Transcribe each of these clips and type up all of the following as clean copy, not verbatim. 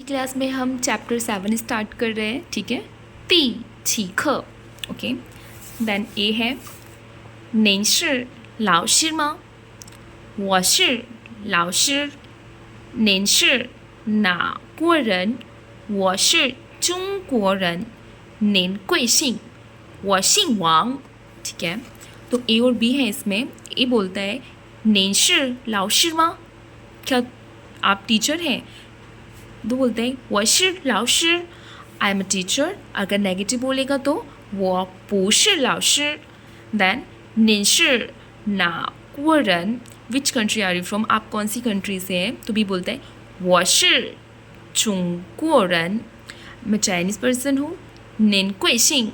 Class में हम chapter 7 start कर रहे हैं, ठीक है। ती छी ख, ओके। देन ए है 您是老师吗？我是老师。您是哪国人？我是中国人。您贵姓？我姓王，ठीक है। तो ए और बी है इसमें। ए बोलता है 您是老师吗？क्या आप टीचर हैं? तो बोलते हैं 我是老师 आई एम अ टीचर। अगर नेगेटिव बोलेगा तो 我不是老师 then 您是哪国人 which country are you from, आप कौन सी कंट्री से हैं? तो भी बोलते हैं 我是中国人 मैं चाइनीज़ पर्सन हूँ। 您贵姓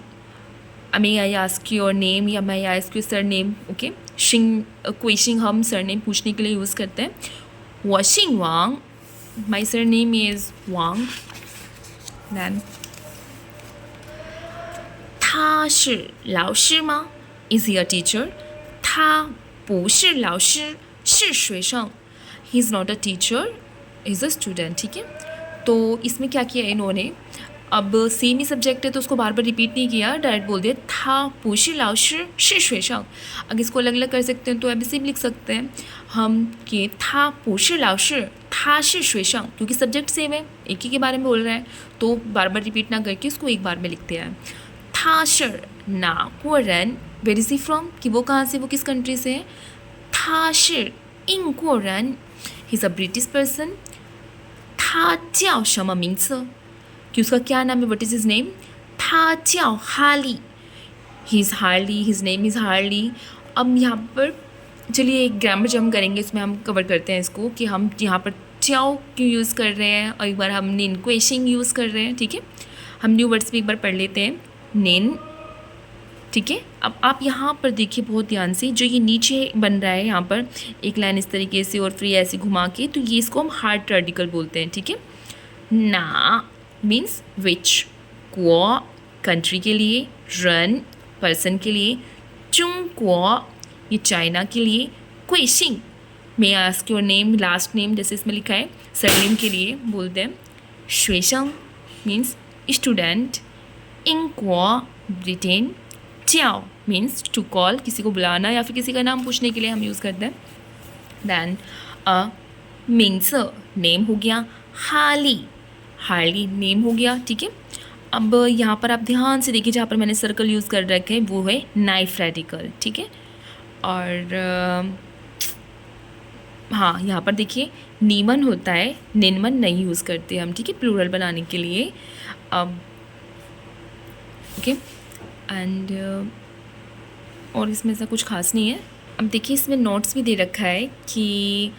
may I ask your name या may I ask your surname, okay. शिंग क्वेश्चन हम सरनेम पूछने के लिए यूज़ करते हैं। 我姓王 my surname is Wang। then 他是老师吗 is he a teacher? 他不是老师是学生 he is not a teacher is a student, ठीक है। तो इसमें क्या किया इन्होंने, अब सेम ही सब्जेक्ट है तो उसको बार बार रिपीट नहीं किया, डायरेक्ट बोल दिया था पूशी लाउशी शी श्वेशंग। अगर इसको अलग अलग कर सकते हैं तो ऐसे भी लिख सकते हैं हम कि था पूशी लाउशी था शी श्वेशंग, क्योंकि सब्जेक्ट सेम है, एक ही के बारे में बोल रहा है तो बार बार रिपीट ना करके उसको एक बार में लिखते हैं। था शर ना कोरन वेर इज़ ही फ्रॉम, कि वो कहाँ से, वो किस कंट्री से है। था शर इन कोरन he is a British person. था च्याओ शमा मिंग्स, कि उसका क्या नाम है, वट इज़ हिज नेम। था च्याओ Harley he is Harley, his name is Harley. अब यहाँ पर चलिए एक ग्रामर जब हम करेंगे इसमें हम कवर करते हैं इसको कि हम यहाँ पर च्याओ क्यों यूज़ कर रहे हैं और एक बार हम निन क्वेश्चन यूज़ कर रहे हैं, ठीक है। हम न्यू वर्ड्स भी एक बार पढ़ लेते हैं। निन, ठीक है। अब आप यहाँ पर देखिए बहुत ध्यान से, जो ये नीचे बन रहा है यहाँ पर एक लाइन इस तरीके से और फिर ऐसे घुमा के, तो ये इसको हम हार्ड आर्टिकल बोलते हैं, ठीक है। ना मीन्स विच, क्वो कंट्री के लिए, रन पर्सन के लिए, चुंगक्वो ये चाइना के लिए, क्वेशिंग may ask your name last name जैसे इसमें लिखा है, सरनेम के लिए बोलते हैं। श्वेशंग मीन्स स्टूडेंट, इंक्वो ब्रिटेन, च्याओ मीन्स टू कॉल किसी को बुलाना या फिर किसी का नाम पूछने के लिए हम यूज़ करते हैं। दैन मिंग्स नेम हो गया, हाली हार्ली नेम हो गया, ठीक है। अब यहाँ पर आप ध्यान से देखिए जहाँ पर मैंने सर्कल यूज़ कर रखे हैं वो है नाइफ रेडिकल, ठीक है। और हाँ यहाँ पर देखिए नीमन होता है, निनमन नहीं यूज़ करते हम, ठीक है, प्लूरल बनाने के लिए। अब ओके एंड और इसमें ऐसा कुछ खास नहीं है। अब देखिए इसमें नोट्स भी दे रखा है कि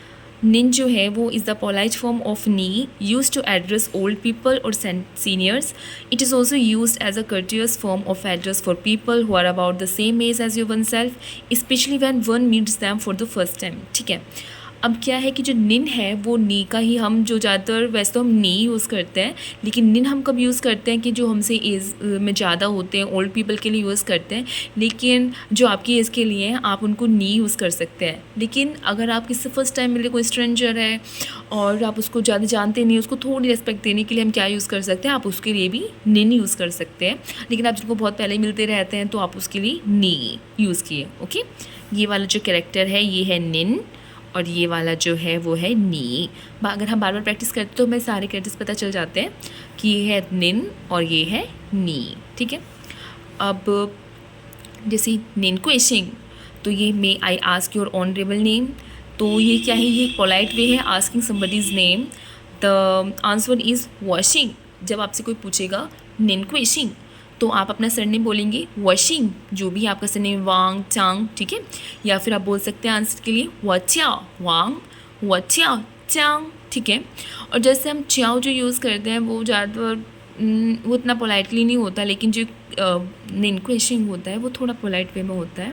निन जो है वो is the polite form of नी use to address old people और seniors. It is also use as a courteous form of address for people who are about the same age age you one self, especially when one meets them for the first time, ठीक है। अब क्या है कि जो निन है वो नी का ही हम जो ज़्यादातर वैसे तो हम नी यूज़ करते हैं, लेकिन निन हम कब यूज़ करते हैं कि जो हमसे एज में ज़्यादा होते हैं, ओल्ड पीपल के लिए यूज़ करते हैं। लेकिन जो आपकी एज के लिए हैं आप उनको नी यूज़ कर सकते हैं। लेकिन अगर आप किसी फर्स्ट टाइम मिले, कोई स्ट्रेंजर है और आप उसको ज़्यादा जानते नहीं, उसको थोड़ी रिस्पेक्ट देने के लिए हम क्या यूज़ कर सकते हैं, आप उसके लिए भी निन यूज़ कर सकते हैं। लेकिन आप जिनको बहुत पहले मिलते रहते हैं तो आप उसके लिए नी यूज़ किए, ओके। ये वाला जो कैरेक्टर है ये है निन और ये वाला जो है वो है नी। अगर हम बार बार प्रैक्टिस करते तो हमें सारे कैरेक्टर्स पता चल जाते हैं कि ये है निन और ये है नी, ठीक है। अब जैसे निन क्वेश्चन तो ये may I ask your honourable name, तो ये क्या है, ये एक पोलाइट वे है asking somebody's name. The answer is वॉशिंग। जब आपसे कोई पूछेगा निन क्वेश्चन तो आप अपना सरनेम बोलेंगे वॉशिंग, जो भी आपका सरनेम वांग चांग, ठीक है। या फिर आप बोल सकते हैं आंसर के लिए वच्याओ वांग वच्याओ चांग, ठीक है। और जैसे हम च्याओ जो यूज़ करते हैं वो ज़्यादातर वो इतना पोलाइटली नहीं होता, लेकिन जो निन क्वेश्चन होता है वो थोड़ा पोलाइट वे में होता है।